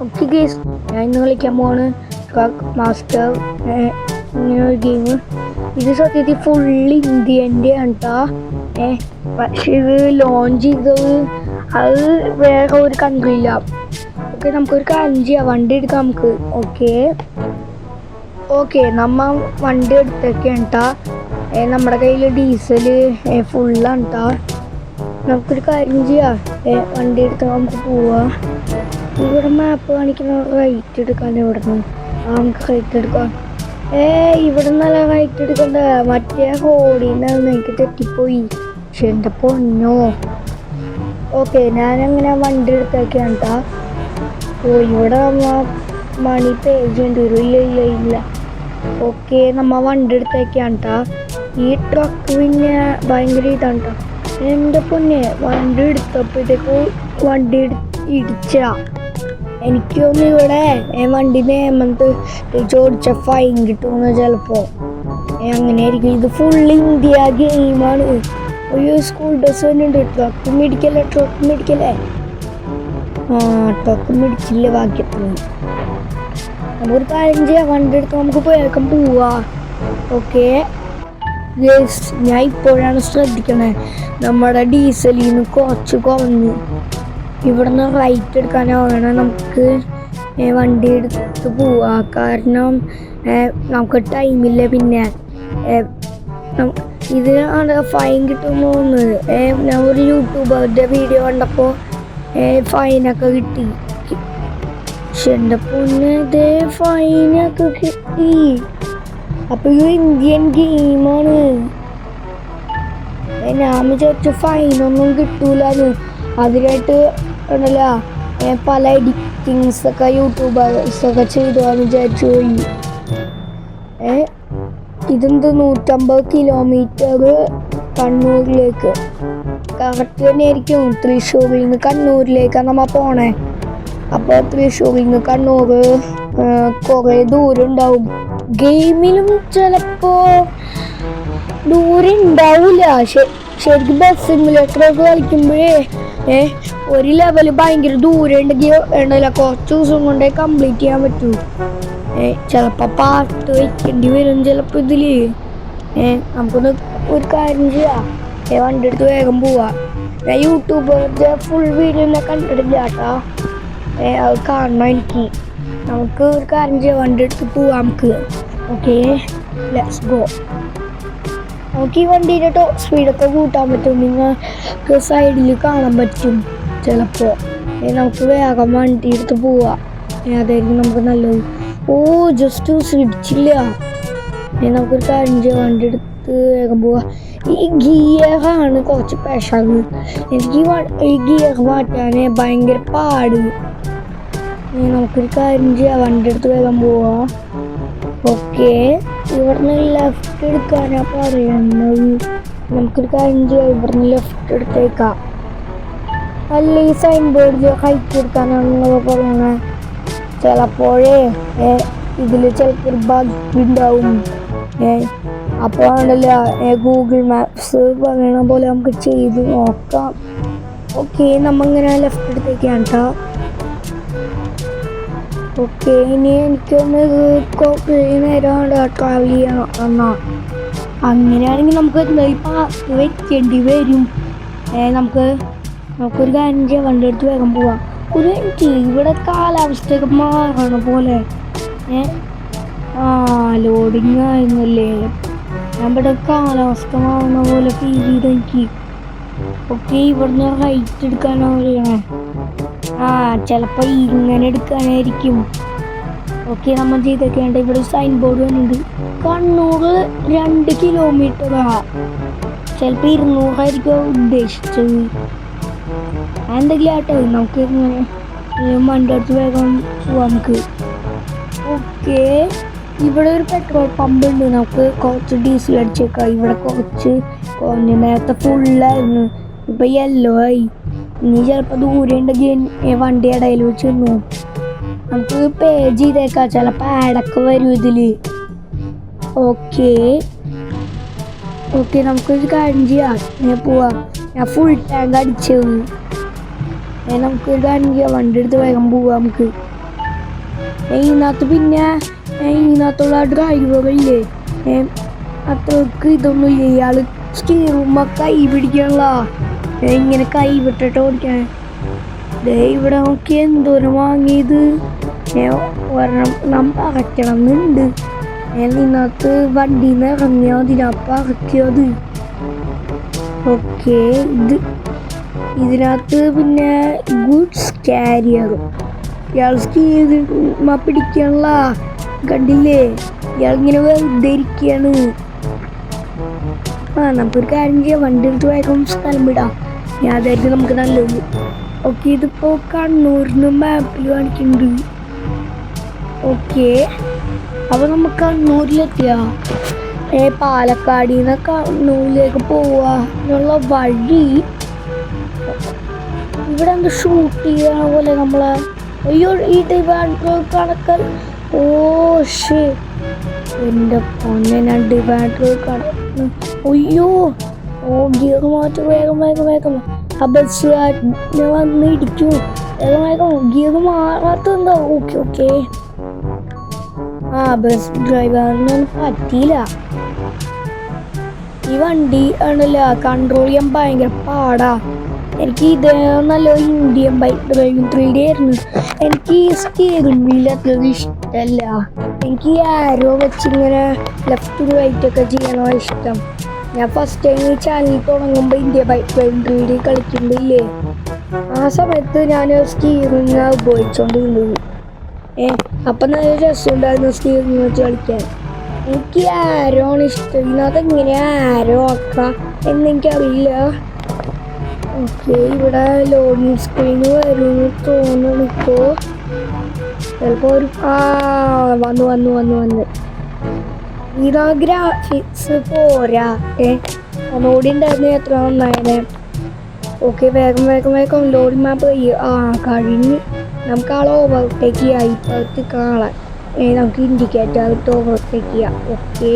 Okay guys, ഞാൻ ഇന്ന് കളിക്കാൻ പോവാണ് ട്രക്ക് മാസ്റ്റർ. ഇങ്ങനെ ഒരു ഗെയിം. ഇത് സത്യത്തിൽ ഫുള്ള് ഇന്ത്യൻ്റെ ആണ് കേട്ടോ. പക്ഷെ ഇത് ലോഞ്ച് ചെയ്തത് അത് വേറെ ഒരു കൺട്രിയില്ല. ഓക്കെ, നമുക്കൊരു കാര്യം ചെയ്യാം, വണ്ടി എടുക്കാം നമുക്ക്. ഓക്കെ നമ്മ വണ്ടി എടുത്തേക്കാണ് കേട്ടോ. നമ്മുടെ കയ്യിൽ ഡീസൽ ഫുള്ളാണ് കേട്ടോ. നമുക്കൊരു കാര്യം ചെയ്യാം, വണ്ടി എടുത്താൽ നമുക്ക് പോവാം. ഇവിടെ മാപ്പ് കാണിക്കുന്ന റൈറ്റ് എടുക്കാൻ. ഇവിടെ നിന്ന് നമുക്ക് റൈറ്റ് എടുക്കാം. ഇവിടെ നല്ല റൈറ്റ് എടുക്കണ്ട, മറ്റേ റോഡിൽ നിന്നാണ് എനിക്ക് തെറ്റിപ്പോയി. പക്ഷെ എൻ്റെ പൊന്നോ. ഓക്കെ, ഞാനങ്ങനെ വണ്ടി എടുത്തേക്കാണ് കേട്ടോ. ഇവിടെ മണി പേജ് ഉണ്ട്. ഇല്ല. ഓക്കെ, നമ്മ വണ്ടി എടുത്തേക്കാണ് കേട്ടോ. ഈ ട്രക്ക് പിന്നെ ഭയങ്കര ഇതാണ് കേട്ടോ. എൻ്റെ പൊന്നെ, വണ്ടി എടുത്തപ്പോഴത്തേക്ക് വണ്ടി ഇടിച്ച. എനിക്ക് തോന്നുന്നു ഇവിടെ വണ്ടി നിയമത്ത് ചോദിച്ച ഫൈൻ കിട്ടുമെന്ന് ചിലപ്പോൾ. അങ്ങനെ ആയിരിക്കും. ഇത് ഫുൾ ഇന്ത്യ ഗെയിമാണ്. ഒരു സ്കൂൾ ബസ് വരുന്നുണ്ട്. ട്രക്ക് മേടിക്കല്ലേ. ട്രക്ക് മേടിച്ചില്ല ഭാഗ്യത്തിന്. നമുക്കൊരു കാര്യം ചെയ്യാം, വണ്ടി എടുത്ത് നമുക്ക് പോവാ. ഓക്കെ, ഞാൻ ഇപ്പോഴാണ് ശ്രദ്ധിക്കണേ, നമ്മുടെ ഡീസലിൽ നിന്ന് കുറച്ച് കുറഞ്ഞു. ഇവിടുന്ന് റൈറ്റ് എടുക്കാനാണ് നമുക്ക് വണ്ടി എടുത്ത് പോവാ. കാരണം നമുക്ക് ടൈമില്ല. പിന്നെ ഇതിനാണ് ഫൈൻ കിട്ടുമെന്ന് തോന്നുന്നത്. ഞാൻ ഒരു യൂട്യൂബറുടെ വീഡിയോ കണ്ടപ്പോൾ ഫൈനൊക്കെ കിട്ടി. പക്ഷെ എൻ്റെ പൊന്നെ, ഇതേ ഫൈനൊക്കെ കിട്ടി. അപ്പോൾ ഇത് ഇന്ത്യൻ ഗെയിമാണ്. ഞാൻ വിചാരിച്ച ഫൈനൊന്നും കിട്ടൂലെന്ന്. അതിനായിട്ട് ഉണ്ടല്ല പല എഡിറ്റിങ്സൊക്കെ യൂട്യൂബേഴ്സൊക്കെ ചെയ്തോന്ന് വിചാരിച്ചു പോയി. ഇതെന്ത് 150 കിലോമീറ്റർ കണ്ണൂരിലേക്ക്. കറക്റ്റ് തന്നെ ആയിരിക്കും. തൃശ്ശൂരിൽ നിന്ന് കണ്ണൂരിലേക്കാണ് നമ്മൾ പോണേ. അപ്പോൾ തൃശ്ശൂരിൽ നിന്ന് കണ്ണൂർ കുറേ ദൂരം ഉണ്ടാവും. ഗെയിമിലും ചിലപ്പോൾ ദൂരം ഉണ്ടാവില്ല. ശരിക്കും ബസ് സിമുലേറ്ററൊക്കെ കളിക്കുമ്പോഴേ ഒരു ലെവൽ ഭയങ്കര ദൂരം ഉണ്ടെങ്കിൽ ഉണ്ടല്ല, കുറച്ച് ദിവസം കൊണ്ടേ കംപ്ലീറ്റ് ചെയ്യാൻ പറ്റൂ. ചിലപ്പോൾ പാർട്ട് വയ്ക്കേണ്ടി വരും ചിലപ്പോൾ ഇതിൽ. നമുക്കൊന്ന് ഒരു കാര്യം ചെയ്യാം, വണ്ടി എടുത്ത് വേഗം പോവാം. ഞാൻ യൂട്യൂബറിൻ്റെ ഫുൾ വീഡിയോ കണ്ടിട്ടില്ല കേട്ടോ. അത് കാണണം എനിക്ക്. നമുക്ക് ഒരു കാര്യം ചെയ്യാം, വണ്ടി എടുത്ത് പോവാം നമുക്ക്. Okay, let's go. നമുക്ക് ഈ വണ്ടീൻ്റെ സ്പീഡൊക്കെ കൂട്ടാൻ പറ്റും. നിങ്ങൾക്ക് സൈഡിൽ കാണാൻ പറ്റും ചിലപ്പോൾ. നമുക്ക് വേഗം വണ്ടി എടുത്ത് പോവാം. അതായിരിക്കും നമുക്ക് നല്ലത്. ജസ്റ്റ് ഇടിച്ചില്ല. നമുക്കൊരു കാര്യം ചെയ്യാം, വണ്ടി എടുത്ത് വേഗം പോവാം. ഈ ഗിയറാണ് കുറച്ച് പെശക്. എനിക്ക് ഈ ഗിയർ മാറ്റാൻ ഭയങ്കര പാട്. നമുക്കൊരു കാര്യം ചെയ്യാം, വണ്ടി എടുത്ത് വേഗം പോവാം. ഓക്കെ, ഇവിടുന്ന് ലെഫ്റ്റ് എടുക്കാനാണ് പറയുന്നത്. നമുക്കൊരു കാര്യം ചെയ്യാം, ഇവിടുന്ന് ലെഫ്റ്റ് എടുത്തേക്കാം. അല്ല, ഈ സൈൻ ബോർഡിൽ ഹൈറ്റ് എടുക്കാനാണെന്നൊക്കെ പറയുന്നത്. ചിലപ്പോഴേ ഇതിൽ ചിലപ്പോൾ ഒരു ബഗ് ഉണ്ടാവും. അപ്പോൾ ആണല്ല ഗൂഗിൾ മാപ്സ് പറയണ പോലെ നമുക്ക് ചെയ്ത് നോക്കാം. ഓക്കെ, നമ്മളിങ്ങനെ ലെഫ്റ്റ് എടുത്തേക്കാണ് കേട്ടോ. ഓക്കെ, ഇനി എനിക്കൊന്ന് കുറേ നേരം ട്രാവൽ ചെയ്യണം എന്നാ. അങ്ങനെയാണെങ്കിൽ നമുക്ക് എന്തായാലും പാസ് വെക്കേണ്ടി വരും. നമുക്കൊരു കാര്യം ചെയ്യാം, വണ്ടി എടുത്ത് വേഗം പോവാം. ഒരു മിനിറ്റ്, ഇവിടെ കാലാവസ്ഥയൊക്കെ മാറണ പോലെ. ലോഡിങ് ആയിരുന്നല്ലേ. ഞാൻ ഇവിടെ കാലാവസ്ഥ മാറുന്ന പോലെ ഫീൽ ചെയ്ത് എനിക്ക്. ഓക്കെ, ഇവിടുന്ന് റൈറ്റ് എടുക്കാനാണ് പറയണേ. ചിലപ്പോൾ ഇങ്ങനെ എടുക്കാനായിരിക്കും. ഓക്കെ, നമ്മൾ ചെയ്തൊക്കെയുണ്ട്. ഇവിടെ സൈൻ ബോർഡ് വന്നിട്ടുണ്ട്. കണ്ണൂർ 2 കിലോമീറ്ററാണ്. ചിലപ്പോൾ 200 ഉദ്ദേശിച്ചത്. എന്തെങ്കിലും ആട്ടോ, നമുക്ക് ഇങ്ങനെ വണ്ടി അടുത്ത് വേഗം പോവാം നമുക്ക്. ഓക്കെ, ഇവിടെ ഒരു പെട്രോൾ പമ്പ് ഉണ്ട്. നമുക്ക് കുറച്ച് ഡീസൽ അടിച്ചേക്കാം. ഇവിടെ കുറച്ച് കുറഞ്ഞ, നേരത്തെ ഫുള്ളായിരുന്നു, ഇപ്പം യെല്ലോ ആയി. ഇനി ചിലപ്പോൾ ദൂരം ഉണ്ടെങ്കിൽ വണ്ടി ഇടയിൽ വെച്ച് നിന്നു. നമുക്ക് പേ ചെയ്തേക്കാം, ചിലപ്പോൾ ആഡൊക്കെ വരും ഇതിൽ. ഓക്കെ, നമുക്കൊരു കാര്യം ചെയ്യാം, ഞാൻ പോവാം. ഞാൻ ഫുൾ ടാങ്ക് അടിച്ചത്. നമുക്കൊരു കാര്യം ചെയ്യാം, വണ്ടി എടുത്ത് വേഗം പോവാം നമുക്ക്. ഇതിനകത്ത് പിന്നെ ഇതിനകത്തുള്ള ഡ്രൈവറില്ലേ അത്രക്ക് ഇതൊന്നും ഇല്ല. ഇയാൾ സ്റ്റീറുമ്പോ കൈ പിടിക്കണല്ല, ഇങ്ങനെ കൈ വിട്ടിട്ട് ഓടിക്കാൻ. ഇവിടെ നോക്കി എന്തോരം വാങ്ങിയത്. ഒരെണ്ണം നാം പറക്കണം എന്നുണ്ട്. ഇതിനകത്ത് വണ്ടിയിൽ നിന്ന് ഇറങ്ങിയാൽ അതിനകത്ത് പറക്കിയത്. ഓക്കെ, ഇതിനകത്ത് പിന്നെ ഗുഡ്സ് കാരിയർ. ഇയാൾ സ്റ്റീർ പിടിക്കണല്ല, കണ്ടില്ലേ? ഇയാളിങ്ങനെ വെറുതെ ഇരിക്കുകയാണ്. നമുക്കൊരു കാര്യം ചെയ്യാം, വണ്ടി എടുത്ത് വേഗം സ്ഥലം വിടാം. അതായിരിക്കും നമുക്ക് നല്ലത്. ഓക്കെ, ഇതിപ്പോൾ കണ്ണൂരിന് മാപ്പിൽ കാണിക്കുന്നുണ്ട്. ഓക്കെ, അപ്പോൾ നമുക്ക് കണ്ണൂരിലെത്തിയ പാലക്കാടിൽ നിന്ന് കണ്ണൂരിലേക്ക് പോവാനുള്ള വഴി ഇവിടെ എന്ത് ഷൂട്ട് ചെയ്യണ പോലെ നമ്മളെ. അയ്യോ, ഈ കണക്കൽ. ഓ ശേ, എൻ്റെ പൊന്നെ, ഞാൻ ഡിവാൻഡർ കണക്ക്. അയ്യോ, ഗിയർ മാറ്റി, വേഗം വേഗം വേഗം. ആ ബസ് വന്ന് ഇടിക്കും, വേഗം വേഗം. ഗിയർ മാറാത്തെന്താ? Okay okay. ബസ് ഡ്രൈവറിനൊന്നും പറ്റിയില്ല. ഈ വണ്ടി ആണല്ലോ കൺട്രോൾ ചെയ്യാൻ ഭയങ്കര പാടാ. എനിക്ക് ഇത് നല്ലൊരു ഇന്ത്യൻ ബൈക്ക് ഡ്രൈവിംഗ് 3D ആയിരുന്നു. എനിക്ക് ഈ സ്റ്റിയറിംഗ് വീൽ അത്ര ഇഷ്ടമല്ല. എനിക്ക് ഈ ആരോ വെച്ചിങ്ങനെ ലെഫ്റ്റ് റൈറ്റ് ഒക്കെ ചെയ്യണോ ഇഷ്ടം. ഞാൻ ഫസ്റ്റ് ടൈം ഈ ചാനൽ തുടങ്ങുമ്പോൾ ഇന്ത്യ ബൈക്ക് ഡ്രൈവിംഗ് 3D കളിക്കുമ്പോയില്ലേ, ആ സമയത്ത് ഞാൻ സ്റ്റിയറിംഗ് ഉപയോഗിച്ചോണ്ടിരുന്നത്. അപ്പം നല്ല രസമുണ്ടായിരുന്നു സ്റ്റിയറിംഗ് വെച്ച് കളിക്കാൻ. എനിക്ക് ആരോ ആണ് ഇഷ്ടം. ഇതിനകത്ത് എങ്ങനെ ആരോ ആക്കാം എന്നെനിക്കറിയില്ല. ഓക്കെ, ഇവിടെ ലോഡിങ് സ്ക്രീന് വരുമെന്ന് തോന്നുന്നു. ഇപ്പോൾ ചിലപ്പോൾ ഒരു വന്നു വന്നു വന്നു വന്ന് ഇതാ ഗ്രാഫിക്സ് പോരാ. ഒന്നുകൂടി ഉണ്ടായിരുന്നു എത്ര നന്നായനെ. ഓക്കെ, വേഗം വേഗം വേഗം ലോഡിങ് മാപ്പ് കഴിഞ്ഞ് നമുക്ക് ആളെ ഓവർടേക്ക് ചെയ്യാം. ഇപ്പോഴത്തെ കാണാൻ നമുക്ക് ഇൻഡിക്കേറ്റർ ഇട്ട് ഓവർടേക്ക് ചെയ്യാം. ഓക്കെ,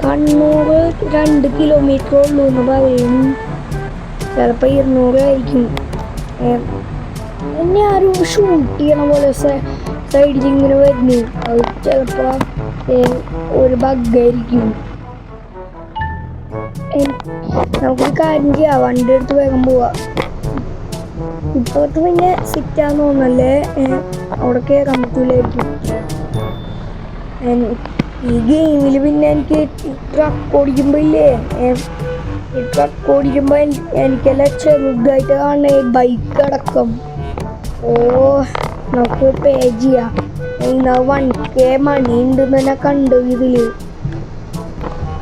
കണ്ണൂർ 2 കിലോമീറ്റർ ഉള്ളൂ എന്ന് പറയുന്നു. ചിലപ്പോൾ 200 ആയിരിക്കും. എന്നെ ആരും ഷൂട്ട് ചെയ്യണ പോലെ സൈഡിൽ ഇങ്ങനെ വരുന്നു. അത് ചിലപ്പോൾ ഒരു ബഗ്ഗായിരിക്കും. നമുക്കൊരു കാര്യം ചെയ്യാം, വണ്ടി എടുത്ത് വേഗം പോവാം. ഇപ്പോഴത്തെ പിന്നെ സിറ്റാന്ന് തോന്നല്ലേ, അവിടെ കയറാൻ പറ്റൂലായിരിക്കും. ഈ ഗെയിമിൽ പിന്നെ എനിക്ക് ട്രക്ക് ഓടിക്കുമ്പോൾ ഇല്ലേ, ട്രക്ക് ഓടിക്കുമ്പോൾ എനിക്കെല്ലാം ചെറുതായിട്ട് കാണണേ, ബൈക്ക് അടക്കം. നമുക്ക് പേ ചെയ്യാം. 1K മണി ഉണ്ടെന്ന് തന്നെ കണ്ടു ഇതില്.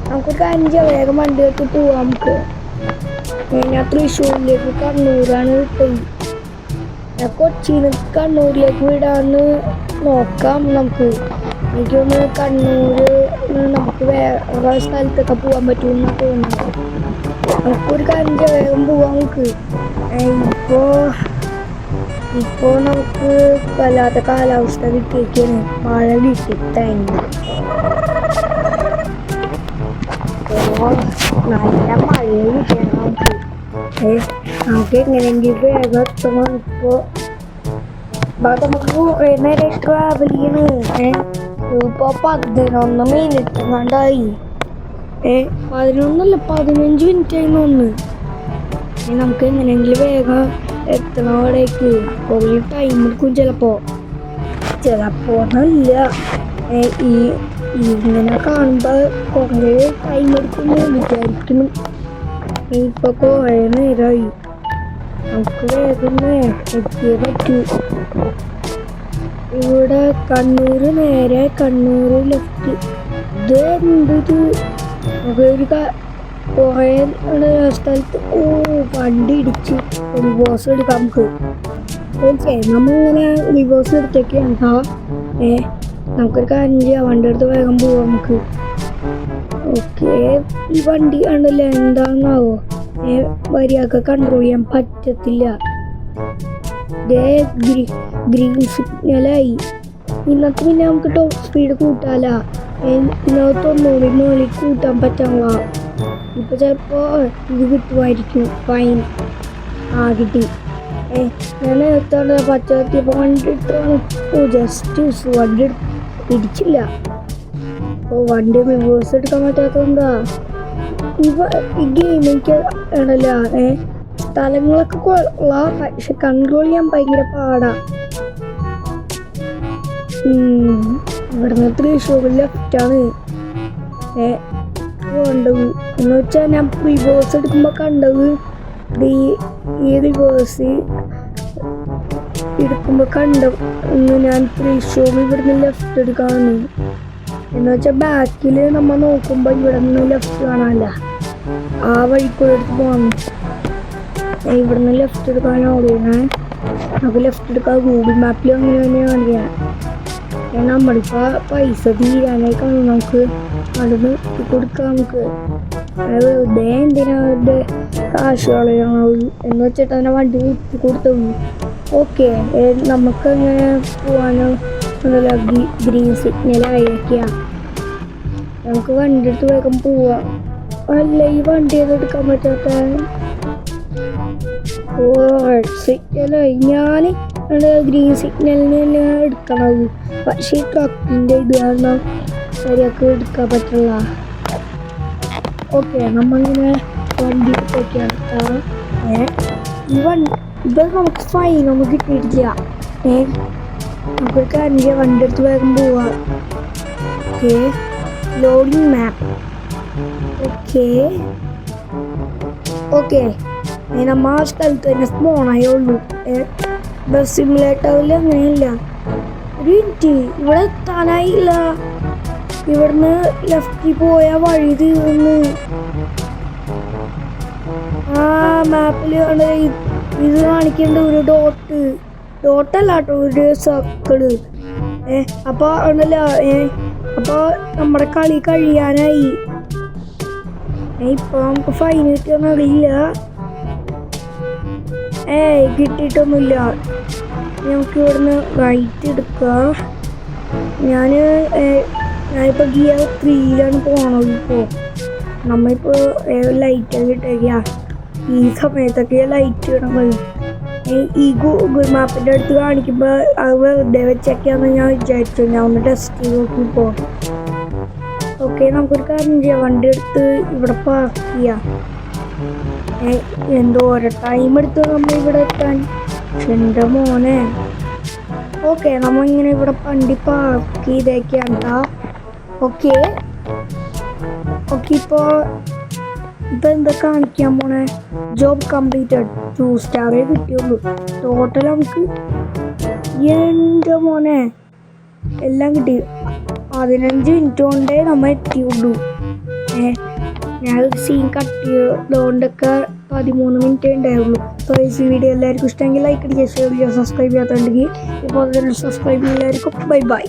നമുക്ക് കാര്യം ചെയ്യാം, വേഗം വണ്ടി എടുത്ത് പോവാം. നമുക്ക് ഞാൻ തൃശ്ശൂരിലേക്ക് കണ്ണൂരാണ് വിട്ടത്. ഞാൻ കൊച്ചിയിൽ നിന്ന് കണ്ണൂരിലേക്ക് വിടാന്ന് നോക്കാം. നമുക്ക് എനിക്കൊന്ന് കണ്ണൂർ നമുക്ക് വേറെ സ്ഥലത്തൊക്കെ പോകാൻ പറ്റുമെന്ന് തോന്നുന്നു. നമുക്കൊരു കാര്യം ചെയ്യാം, വേഗം പോവാം. നമുക്ക് ഇപ്പോൾ നമുക്ക് വല്ലാത്ത കാലാവസ്ഥ കിട്ടിയേക്കാണ്. മഴ കിട്ടി, നല്ല മഴയും കിട്ടിയാണ് നമുക്ക്. നമുക്ക് എങ്ങനെയെങ്കിലും വേഗം എത്തണം. ഇപ്പോൾ നമുക്ക് കുറേ നേരം ട്രാവൽ ചെയ്യണ്. ഇപ്പോൾ 11 മിനിറ്റ് കണ്ടായി. 11 15 മിനിറ്റ് ആയി തോന്നുന്നു. നമുക്ക് എങ്ങനെയെങ്കിലും വേഗം എത്തണം അവിടേക്ക്. കുറേ ടൈം എടുക്കും ചിലപ്പോൾ നല്ല ഇങ്ങനെ കാണുമ്പോൾ കുറേ ടൈം എടുക്കുമെന്ന് വിചാരിക്കുന്നു. ഇപ്പോൾ കുറേ നേരമായി. നമുക്ക് വേഗം എത്തിയേ പറ്റൂ. ഇവിടെ കണ്ണൂർ നേരെ, കണ്ണൂർ ലെഫ്റ്റ്. ഇത് എന്ത് ഒരു കുറേ സ്ഥലത്ത് വണ്ടി ഇടിച്ച് റിവേഴ്സ് എടുക്കാം നമുക്ക്. ഓക്കെ, നമ്മളിങ്ങനെ റിവേഴ്സ് എടുത്തേക്ക് എന്താ നമുക്കൊരു കാര്യം ചെയ്യാം, വണ്ടി എടുത്ത് വേഗം പോവാം നമുക്ക്. ഓക്കെ, ഈ വണ്ടി കണ്ടല്ലേ എന്താണെന്നാവോ, വരിയൊക്കെ കൺട്രോൾ ചെയ്യാൻ പറ്റത്തില്ല. ഗ്രീൻ സിഗ്നലായി. ഇന്നത്തെ പിന്നെ നമുക്ക് ടോപ്പ് സ്പീഡ് കൂട്ടാല. ഇന്നത്തെ 90 മുകളിൽ കൂട്ടാൻ പറ്റാനുള്ള. ഇപ്പം ചിലപ്പോൾ ഇത് കിട്ടുമായിരിക്കും, ഫൈൻ. കിട്ടി. ഞാൻ നേരത്തെ പച്ചത്തിയപ്പോൾ വണ്ടി എടുത്താണ്. ജസ്റ്റ് വണ്ടി ഇടിച്ചില്ല. അപ്പോൾ വണ്ടി റിവേഴ്സ് എടുക്കാൻ പറ്റാത്തതുകൊണ്ടാ. ഈ ഗെയിം എനിക്ക് ആണല്ലോ സ്ഥലങ്ങളൊക്കെ കൊള്ളാം, പക്ഷെ കൺട്രോൾ ചെയ്യാൻ ഭയങ്കര പാടാ. ഇവിടുന്ന് തൃശ്ശൂർ ലെഫ്റ്റാണ് വേണ്ടത്. എന്ന് വെച്ചാൽ ഞാൻ റിവേഴ്സ് എടുക്കുമ്പോൾ കണ്ടത് ഈ റിവേഴ്സ് എടുക്കുമ്പോൾ ഞാൻ തൃശ്ശൂർ ഇവിടുന്ന് ലെഫ്റ്റ് എടുക്കാമെന്ന്. എന്ന് വെച്ചാൽ ബാക്കിൽ നമ്മൾ നോക്കുമ്പോൾ ഇവിടെ നിന്ന് ലെഫ്റ്റ് കാണാനല്ല, ആ വഴിക്കൂടെ എടുത്ത് പോകണം. ഇവിടുന്ന് ലെഫ്റ്റ് എടുക്കാനാണ് ഓടുന്നത്. നമുക്ക് ലെഫ്റ്റ് എടുക്കാൻ ഗൂഗിൾ മാപ്പിൽ അങ്ങനെ തന്നെയാണ് കാണിക്കാൻ. നമ്മളിപ്പോൾ പൈസ തീരാനായിക്കാണ് നമുക്ക് അവിടുന്ന് കൊടുക്കാം. നമുക്ക് വെറുതെ എന്തിനാ വെറുതെ കാശ് കളയണം എന്ന് വെച്ചിട്ട് തന്നെ വണ്ടി വിറ്റ് കൊടുത്തു. ഓക്കെ, നമുക്കങ്ങനെ പോകാനോ ഗ്രീൻ സിഗ്നൽ അയക്കുക. നമുക്ക് വണ്ടി എടുത്ത് വേഗം പോവാം. അല്ല, ഈ വണ്ടി ഒന്നും എടുക്കാൻ പറ്റാത്ത റെഡ് സിഗ്നലായി. ഞാൻ ഗ്രീൻ സിഗ്നലിന് തന്നെ എടുക്കണത്, പക്ഷേ ഈ ട്രക്കിൻ്റെ ഇത് കാരണം ശരിയാക്കി എടുക്കാൻ പറ്റില്ല. ഓക്കെ, നമ്മളിങ്ങനെ വണ്ടി എടുത്തൊക്കെയാണ്. ഇപ്പം നമുക്ക് ഫൈനൊന്നും കിട്ടിയിട്ടില്ല. നമുക്കൊരു കാര്യം വണ്ടി എടുത്ത് വേഗം പോവാം. ഓക്കെ, ലോഡിങ് മാപ്പ്. ഓക്കെ നമ്മ ആ സ്ഥലത്ത് തന്നെ സ്പോണായേ ഉള്ളൂ. ബസ് സിമുലേറ്ററിൽ അങ്ങനെയില്ല. ഒരു മിനിറ്റ്, ഇവിടെ എത്താനായില്ല. ഇവിടുന്ന് ലെഫ്റ്റിൽ പോയ വഴി തീർന്ന്. ആ മാപ്പിൽ ഇത് കാണിക്കേണ്ട ഒരു ഡോട്ടല്ല കേട്ടോ, ഒരു സർക്കിള്. അപ്പോൾ ഉണ്ടല്ലോ, അപ്പോൾ നമ്മുടെ കളി കഴിയാനായി. ഇപ്പോൾ നമുക്ക് ഫൈൻ കിട്ടിയൊന്നും അറിയില്ല. കിട്ടിയിട്ടൊന്നുമില്ല. നമുക്ക് ഇവിടുന്ന് റൈറ്റ് എടുക്കാം. ഞാനിപ്പോൾ ഗിയർ 3യിലാണ് പോകണത്. ഇപ്പോൾ നമ്മളിപ്പോൾ ലൈറ്റൊക്കെ ഇട്ടേക്കുക. ഈ സമയത്തൊക്കെ ലൈറ്റ് ഇടണം. ഈ ഗൂഗിൾ മാപ്പിൻ്റെ അടുത്ത് കാണിക്കുമ്പോൾ അത് വെറുതെ വെച്ചൊക്കെയാണെന്ന് ഞാൻ വിചാരിച്ചു. ഞാൻ ഒന്ന് ടെസ്റ്റ് ചെയ്ത് നോക്കിപ്പോൾ. ഓക്കെ, നമുക്കൊരു കാര്യം ചെയ്യാം, വണ്ടി എടുത്ത് ഇവിടെ പാർക്ക് ചെയ്യാം. എന്തോ ഒരു ടൈം എടുത്ത് നമ്മൾ ഇവിടെ എത്താൻ. എൻ്റെ മോനെ. ഓക്കെ, നമ്മളിങ്ങനെ ഇവിടെ വണ്ടി പാർക്ക് ചെയ്തേക്കാണ്ടാ. ഓക്കെ, ഇപ്പോൾ എന്താ കാണിക്കാൻ പോണേ? ജോബ് കംപ്ലീറ്റഡ് 2 സ്റ്റാറേ കിട്ടിയുള്ളൂ. ടോട്ടൽ നമുക്ക് എൻ്റെ മോനെ എല്ലാം കിട്ടി. 15 മിനിറ്റ് കൊണ്ടേ നമ്മൾ എത്തിയുള്ളൂ. ഞാൻ സീൻ കട്ട് ചെയ്തതുകൊണ്ടൊക്കെ 13 മിനിറ്റേ ഉണ്ടായുള്ളൂ. സോ ഈ വീഡിയോ എല്ലാവർക്കും ഇഷ്ടമെങ്കിൽ ലൈക്ക് അടിക്കുക, ഷെയർ ചെയ്യുക, സബ്സ്ക്രൈബ് ചെയ്യാത്തുണ്ടെങ്കിൽ ഇപ്പോൾ സബ്സ്ക്രൈബ് ചെയ്യുന്ന എല്ലാവർക്കും ബൈ ബൈ.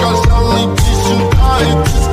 Сказала, иди сюда, и ты